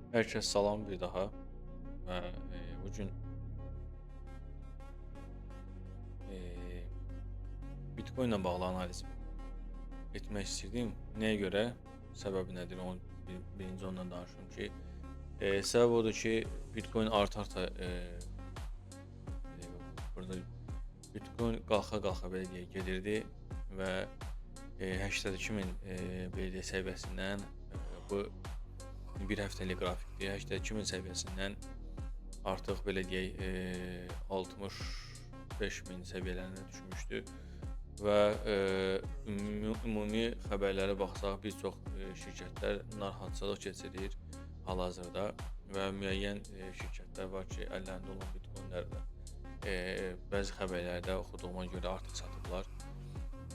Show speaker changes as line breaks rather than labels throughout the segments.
Hər kəs salam bir daha və bu gün eee, Bitcoin ilə bağlı analiz etmək istəyirdim. Nəyə görə? Səbəbi nədir? Onu birinci ondan danışım ki, səbəb odur ki, Bitcoin arta-arta burada Bitcoin qalxa-qalxa belə deyək gedirdi və 82.000 belə deyək səviyyəsindən bu bir həftəlik qrafikdir. 82.000 səviyyəsindən artıq belə deyək 65.000 səviyyələrinə düşmüşdü və ümumi xəbərlərə baxsaq bir çox şirkətlər narahatçılıq keçirir hal-hazırda və müəyyən şirkətlər var ki, əllərində olan bitcoinlərlə bəzi xəbərlərdə oxuduğuma görə artıq satıblar.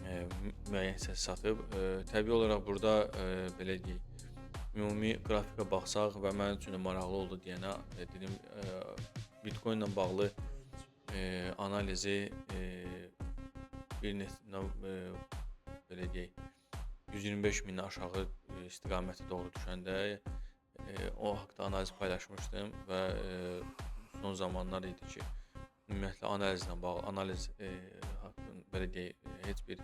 Müəyyən hissəsi satıb. Təbii olaraq burada belə deyək ümumi qrafikə baxsaq və mənim üçün də maraqlı oldu deyənə dedim Bitcoin ilə bağlı analizi bir neçə belə deyək 125.000 aşağı istiqaməti doğru düşəndə o haqqda analiz paylaşmışdım və son zamanlar idi ki, ümumiyyətlə analizlə bağlı analiz haqqında belə deyək heç bir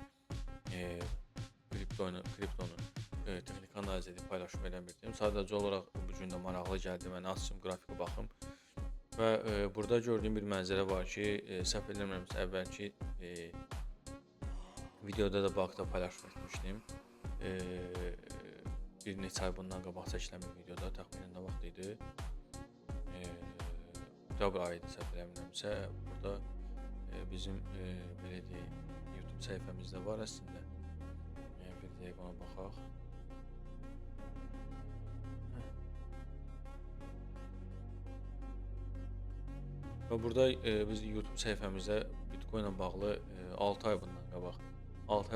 kriptonun texniki analiz edib paylaşım eləmirdim. Sadəcə olaraq bu gün də maraqlı gəldi mənə, açım qrafikə baxım və burada gördüyüm bir mənzərə var ki, səhv eləmirəmsə əvvəlki videoda da bu haqda paylaşım etmişdim. Bir neçə ay bundan qabaq çəkilən bir videoda təxminən nə vaxt idi? Oktyabr ayı idi səhv eləmirəmsə. Burada bizim belə deyək YouTube səhifəmizdə var əslində. Bir dəqiqə ona baxaq. Və burada biz YouTube səhifəmizdə Bitcoin ilə bağlı 6 ay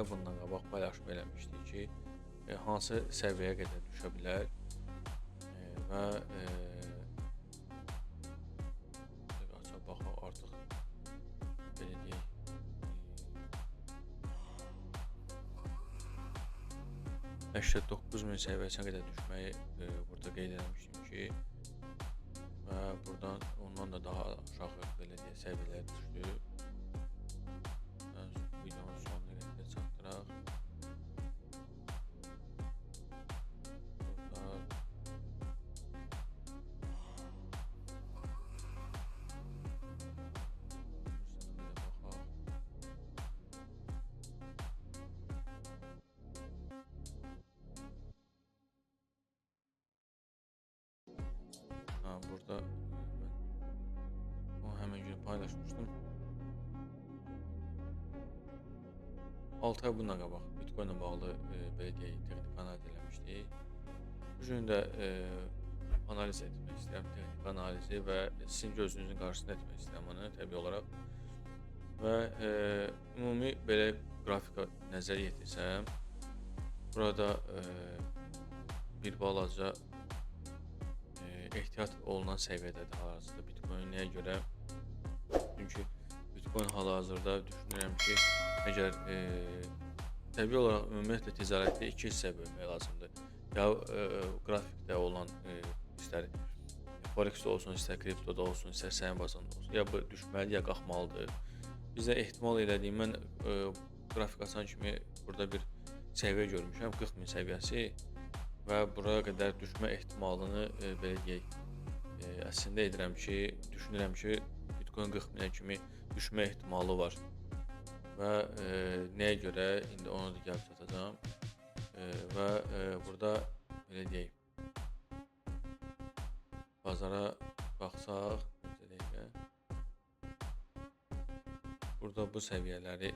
bundan qabaq paylaşım eləmişdik ki, hansı səviyyəyə qədər düşə bilər və baxaq artıq belə deyək 89.000 səviyyəsinə qədər düşməyi burada qeyd etmişdim ki, və buradan ondan da daha aşağı belə deyək səviyyələrə düşdü. Videonun sonuna qədər çatdıraq. Burada o həmin gün paylaşmışdım. 6 ay bundan qabaq Bitcoin ilə bağlı belə deyək texniki analiz eləmişdik. Bu gün də analiz etmək istəyirəm, texniki analizi və sizin gözünüzün qarşısında etmək istəyirəm onu təbii olaraq. Və ümumi belə qrafika nəzər yetirsəm, burada bir balaca ehtiyat olunan səviyyədədir hal-hazırda Bitcoin. Nəyə görə? Çünki Bitcoin hal-hazırda düşünürəm ki, əgər təbii olaraq ümumiyyətlə ticarətdə iki hissəyə bölmək lazımdır. Ya qrafikdə olan istər Forex-də olsun, istər kriptoda olsun, istər səhm bazarında olsun. Ya bu düşməlidir, ya qalxmalıdır. Biz də ehtimal elədiyim mən qrafik açan kimi burada bir səviyyə görmüşəm, 40.000 səviyyəsi və buraya qədər düşmə ehtimalını belə deyək əslində düşünürəm ki, Bitcoin 40.000-ə kimi düşmə ehtimalı var. Və nəyə görə indi ona da gəlib çatacağam. Və burada belə deyək bazara baxsaq, burada bu səviyyələri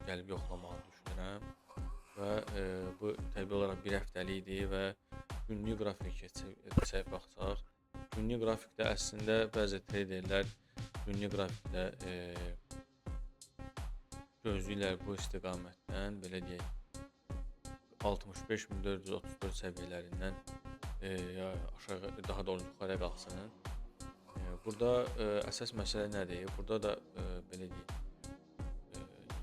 gəlib yoxlamağı düşünürəm və bu təbii olaraq bir həftəlikdir və günlük qrafikə keçsək baxsaq, günlük qrafikdə əslində bəzi traderlər günlük grafikdə gözləyirlər bu istiqamətdən belə deyək 65.434 səviyyələrindən aşağı, daha doğrusu yuxarıya qalxsın. Burada əsas məsələ nədir? Burada da belə deyək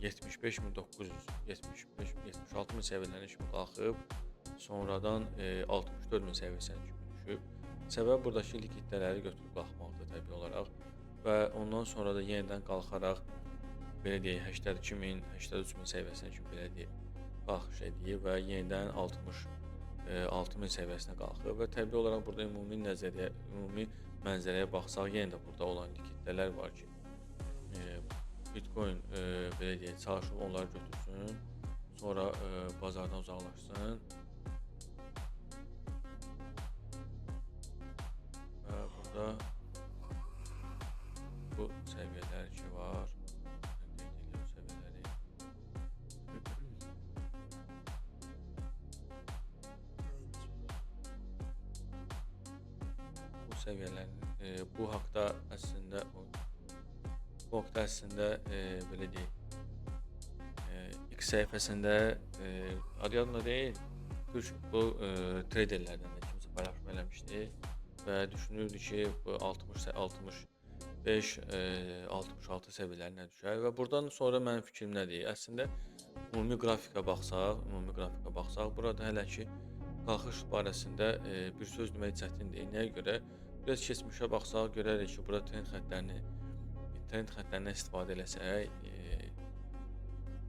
75.900, 76.000 səviyyələrinə kimi qalxıb, sonradan 64.000 səviyyəsinə kimi düşüb. Səbəb buradakı likvidləri götürüb qalxmaqdır təbii olaraq və ondan sonra da yenidən qalxaraq belə deyək 82.000, 83.000 səviyyəsinə kimi belə deyək qalxış edir və yenidən 6.000 səviyyəsinə qalxır və təbii olaraq burada ümumi mənzərəyə baxsaq yenə də burada olan likvidlər var ki, Bitcoin belə deyək çalışıb onları götürsün, sonra bazardan uzaqlaşsın və burada bu səviyyələr ki var. Səviyyələrin bu haqda əslində belə deyək X səhifəsində adı deyil, bu traderlərdən də kimsə paylaşma eləmişdi və düşünürdü ki, bu 65-66 səviyyələrinə düşər və buradan sonra mənim fikrim nədir? Əslində ümumi qrafikə baxsaq, burada hələ ki qalxış barəsində bir söz demək çətindir. Nəyə görə? Biraz keçmişə baxsaq görərik ki, burada trend xəttlərindən istifadə eləsək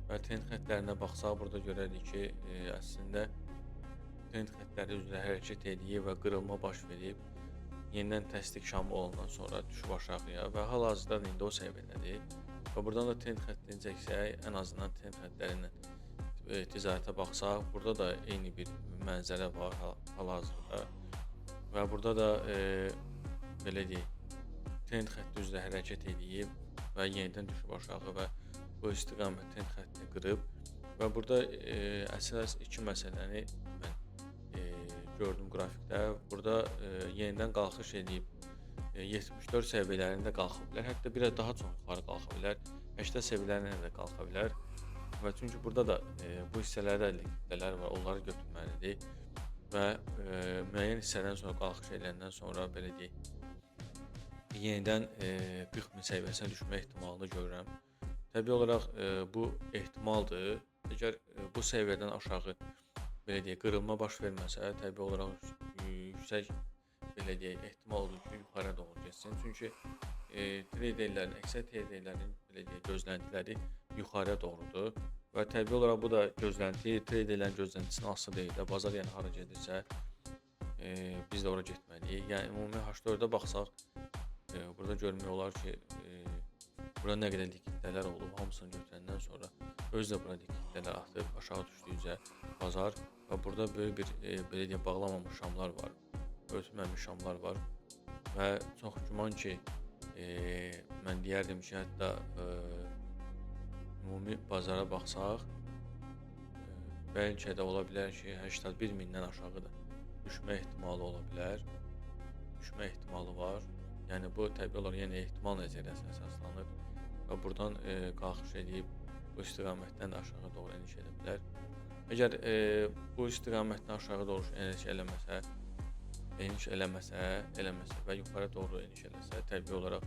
və trend xəttlərinə baxsaq burada görərik ki, əslində trend xəttləri üzrə hərəkət edir və qırılma baş verib. Yenidən təsdiq şamı olandan sonra düşüb aşağıya və hal-hazırda indi o səviyyədədir. Və buradan da trend xəttini çəksək, ən azından trend xəttləri ilə ticarətə baxsaq, burada da eyni bir mənzərə var hal-hazırda. Və burada da belə deyək, trend xətti üzrə hərəkət edib və yenidən düşüb aşağı və bu istiqamət trend xəttini qırıb və burada əsas iki məsələni mən gördüm qrafikdə. Burada yenidən qalxış edib 74 səviyyələrində qalxa bilər, hətta biraz daha çox yuxarı qalxa bilər, 80 səviyyələrində də qalxa bilər və çünki burada da bu hissələrdə likvidlər var, onları götürməlidir. Və müəyyən hissədən sonra qalxış ediləndən sonra belə deyək, yenidən 40.000 səviyyəsinə düşmə ehtimalını görürəm. Təbii olaraq bu ehtimaldır. Əgər bu səviyyədən aşağı belə deyək, qırılma baş verməsə, təbii olaraq yüksək belə deyək, ehtimal olur ki, yuxarı doğru getsin. Çünki əksər traderlərin belə deyək, gözləntiləri yuxarıya doğrudur. Və təbii olaraq bu da traderlərin gözləntisinin asılı deyil də, bazar yəni hara gedirsə, biz də ora getməliyik. Yəni ümumi H4-də baxsaq, burada görmək olar ki, burada nə qədər likvidlər olub, hamısını götürəndən sonra özü də bura likvidlər atıb, aşağı düşdükcə bazar və burada böyük bir belə deyək, bağlamamış şamlar var, örtülməmiş şamlar var və çox güman ki, mən deyərdim ki, hətta ümumi bazara baxsaq, bəlkə də ola bilər ki, 81.000-dən aşağı da düşmə ehtimalı ola bilər, düşmə ehtimalı var. Yəni bu təbii olaraq yenə ehtimal nəzəriyyəsinə əsaslanır və buradan qalxış edib bu istiqamətdən də aşağı doğru eniş edə bilər. Əgər bu istiqamətdən aşağı doğru eniş eləməsə və yuxarı doğru eniş eləsə, təbii olaraq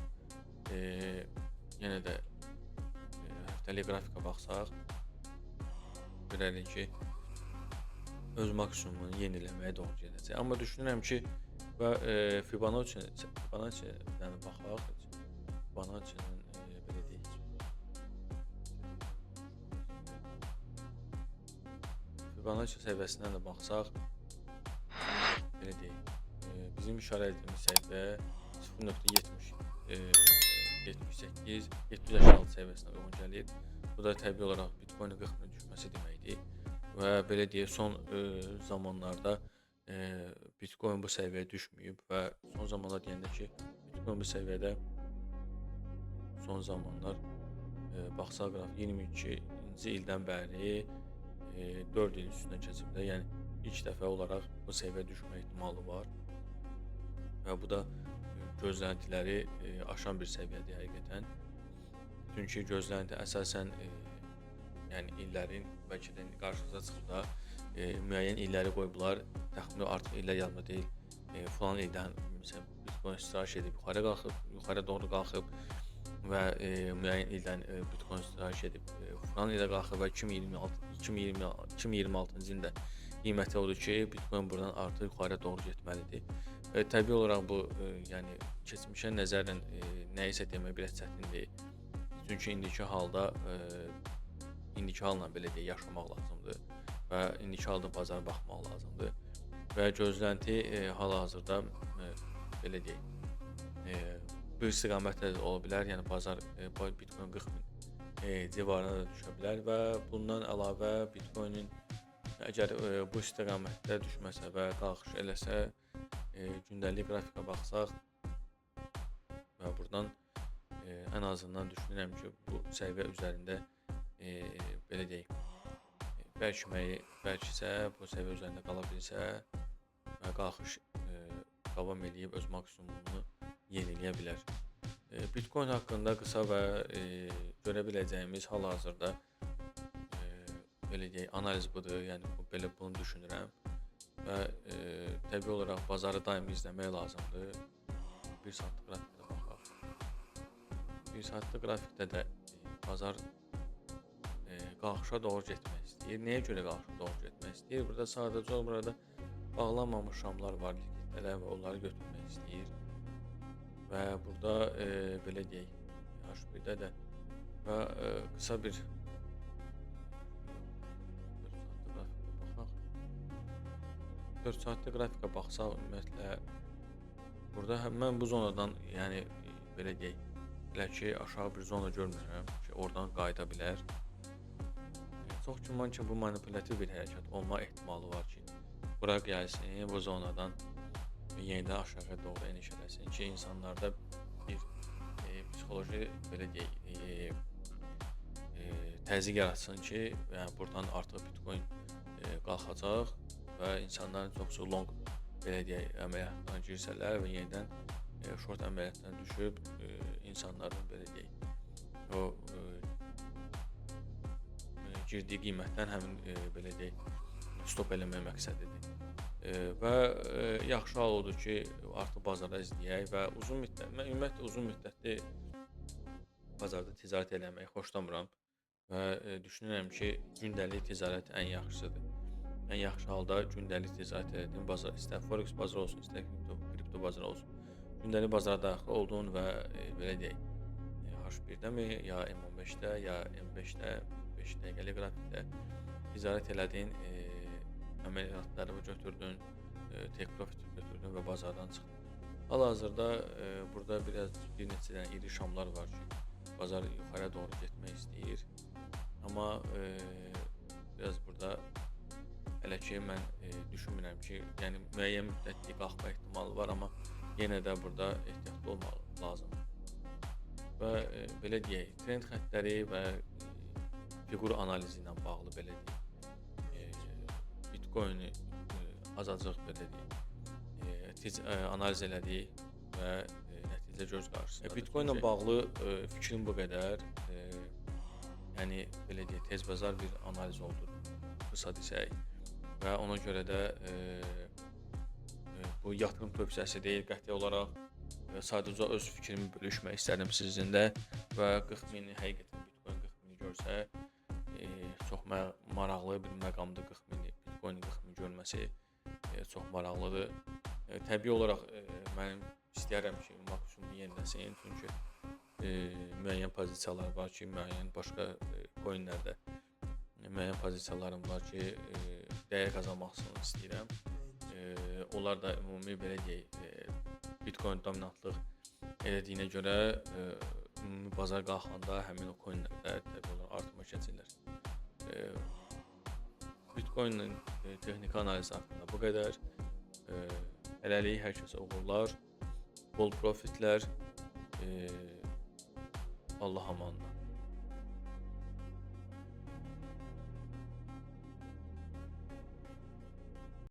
yenə də həftəlik qrafikə baxsaq, görərik ki, öz maksimumunu yeniləməyə doğru gedəcək. Amma düşünürəm ki, və Fibonacci-dən baxaq, Fibonacci-nin belə deyək, Fibonacci səviyyəsindən də baxsaq, belə deyək, bizim işarə etdiyimiz səviyyə 0.78-786 səviyyəsinə uyğun gəlir. Bu da təbii olaraq Bitcoin-in 40.000 düşməsi deməkdir və belə deyək, son zamanlarda Bitcoin bu səviyyəyə düşməyib və son zamanlar deyəndə ki, Bitcoin bu səviyyədə son zamanlar baxsaq qrafik 22-ci ildən bəri 4 il üstündən keçibdə, yəni ilk dəfə olaraq bu səviyyə düşmə ehtimalı var və bu da gözləntiləri aşan bir səviyyədir həqiqətən. Çünki gözlənti əsasən yəni illərin bəlkə də qarşınıza çıxsa müəyyən illəri qoyublar, təxmini artıq illər yadımda deyil, falan ildən məsələn Bitcoin istirahət edib yuxarı doğru qalxıb və müəyyən ildən Bitcoin istirahət edib falan ilə qalxıb və 2026-cı ildə qiyməti odur ki, Bitcoin buradan artıq yuxarı doğru getməlidir Təbii olaraq bu, yəni keçmişə nəzərən, nəyisə demək biraz çətindir. Çünki indiki halla belə deyək, yaşamaq lazımdır və indiki halda bazara baxmaq lazımdır və gözlənti, hal-hazırda, belə deyək, bu istiqamətdə də ola bilər. Yəni bazar, Bitcoin 40.000 civarına da düşə bilər və bundan əlavə Bitcoinin əgər, bu istiqamətdə düşməsə və qalxış eləsə, gündəlik qrafika baxsaq və burdan, ən azından düşünürəm ki, bu səviyyə üzərində, belə deyək, bəlkisə bu səviyyə üzərində qala bilsə və qalxış, davam eləyib öz maksimumunu yeniləyə bilər. Bitcoin haqqında qısa və, görə biləcəyimiz hal-hazırda, belə deyək, analiz budur. Yəni belə bunu düşünürəm və, təbii olaraq bazarı daim izləmək lazımdır. 1 saatlıq qrafikdə baxaq. 1 saatlıq grafikdə də bazar, qalxışa doğru getmək istəyir. Nəyə görə qalxışa doğru getmək istəyir? Burada sadəcə burada bağlanmamış şamlar var, likvidlər və onları götürmək istəyir. Və burada, belə deyək, H1-də də və, qısa bir 4 saatlik qrafikə baxsaq, ümumiyyətlə burada mən bu zonadan, yəni belə deyək, elə ki aşağı bir zona görmürəm ki, oradan qayıda bilər. Çox güman ki, bu manipulativ bir hərəkət olma ehtimalı var ki, bura gəlsin, bu zonadan yenidən aşağı doğru eniş eləsin ki, insanlarda bir, psixoloji, belə deyək, təzyiq yaratsın ki, yəni buradan artıq Bitcoin, qalxacaq və insanların çoxsu long, belə deyək, əməliyyatına girsələr və yenidən, short əməliyyatdan düşüb, insanların, belə deyək, o, girdiyi qiymətdən həmin, belə deyək, stop eləmək məqsədidir. Və, yaxşı hal odur ki, artıq bazarda izləyək və mən ümumiyyətlə uzun müddətli bazarda ticarət eləməyi xoşlamıram və, düşünürəm ki, gündəlik ticarət ən yaxşısıdır. Ən yaxşı halda gündəlik ticarət elədiyim bazar, istər Forex bazarı olsun, istər kripto bazarı olsun. Gündəlik bazara daxil oldun və, belə deyək, H1-dəmi, ya M15-də, ya M5-də, 5 dəqiqəlik qrafikdə ticarət elədiyin, əməliyyatları götürdün, take profit götürdün və bazardan çıxdın. Hal-hazırda, burada bir neçə dənə iri şamlar var ki, bazar yuxarıya doğru getmək istəyir. Amma, biraz burada hələ ki mən, düşünmürəm ki, yəni müəyyən müddətli qalxma ehtimalı var, amma yenə də burada ehtiyatlı olmaq lazımdır. Və, belə deyək, trend xəttləri və fiqur analizi ilə bağlı, belə deyək, Bitcoin-i, azacıq, belə deyək, analiz elədik və, nəticə göz qarşısındadır. Bitcoin ilə bağlı, fikrim bu qədər. Yəni, belə deyək, tez bazar bir analiz oldu, qısa desək və ona görə də, bu yatırım tövsiyəsi deyil qəti olaraq. Sadəcə öz fikrimi bölüşmək istədim sizinlə və 40.000 həqiqətən Bitcoin 40.000 görsə, çox maraqlı bir məqamdır. Bitcoin 40.000 görməsi çox maraqlıdır. Təbii olaraq, mən istəyərəm ki, maksimumu yeniləsin, çünki, müəyyən pozisiyalar var ki, müəyyən başqa, coinlərdə müəyyən pozisiyalarım var ki, dəyər qazanmasını istəyirəm. Onlar da ümumi, belə deyək, Bitcoin dominantlıq elədiyinə görə, ümumi bazar qalxanda həmin o coinlərdə təbii olaraq artıma keçirlər. Bitcoin-in texniki analizi haqqında bu qədər. Hələlik hər kəsə uğurlar, bol profitlər, Allah amanına.